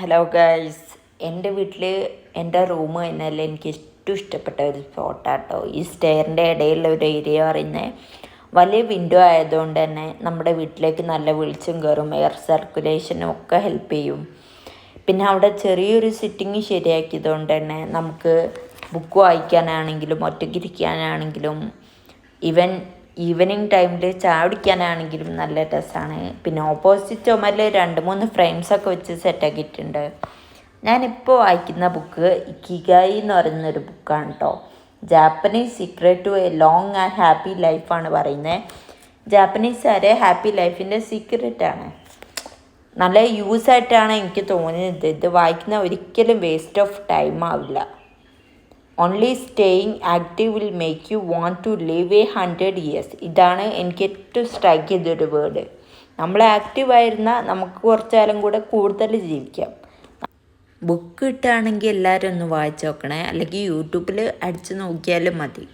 Hello guys, എൻ്റെ വീട്ടിൽ എൻ്റെ റൂം തന്നെയല്ല എനിക്ക് ഏറ്റവും ഇഷ്ടപ്പെട്ട ഒരു സ്പോട്ടാട്ടോ. ഈ സ്റ്റെയറിൻ്റെ ഇടയിലുള്ള ഒരു ഏരിയ പറയുന്നത് വലിയ വിൻഡോ ആയതുകൊണ്ട് തന്നെ നമ്മുടെ വീട്ടിലേക്ക് നല്ല വെളിച്ചം കയറും, എയർ സർക്കുലേഷനും ഒക്കെ ഹെൽപ്പ് ചെയ്യും. പിന്നെ അവിടെ ചെറിയൊരു സിറ്റിങ് ശരിയാക്കിയതുകൊണ്ട് തന്നെ നമുക്ക് ബുക്ക് വായിക്കാനാണെങ്കിലും ഒറ്റയ്ക്കിരിക്കാനാണെങ്കിലും ഈവനിങ് ടൈമിൽ ചായ കുടിക്കാനാണെങ്കിലും നല്ല രസമാണ്. പിന്നെ ഓപ്പോസിറ്റ് ചുമരിൽ 2-3 ഫ്രെയിംസൊക്കെ വെച്ച് സെറ്റാക്കിയിട്ടുണ്ട്. ഞാനിപ്പോൾ വായിക്കുന്ന ബുക്ക് ഇക്കിഗായി എന്ന് പറയുന്നൊരു ബുക്കാണ് കേട്ടോ. Japanese secret to a long and happy ലൈഫാണ് പറയുന്നത്. ജാപ്പനീസുകാരെ ഹാപ്പി ലൈഫിൻ്റെ സീക്രറ്റാണ്. നല്ല യൂസായിട്ടാണ് എനിക്ക് തോന്നുന്നത്. ഇത് വായിക്കുന്ന ഒരിക്കലും വേസ്റ്റ് ഓഫ് ടൈം ആവില്ല. Only staying active will make you want to live 100 years. ഇതാണ് എനിക്ക് ഏറ്റവും സ്ട്രൈക്ക് ചെയ്തൊരു വേർഡ്. നമ്മൾ ആക്റ്റീവായിരുന്നാൽ നമുക്ക് കുറച്ച് കാലം കൂടെ കൂടുതൽ ജീവിക്കാം. ബുക്ക് കിട്ടുകയാണെങ്കിൽ എല്ലാവരും ഒന്ന് വായിച്ച് നോക്കണേ, അല്ലെങ്കിൽ യൂട്യൂബിൽ അടിച്ച് നോക്കിയാലും മതി.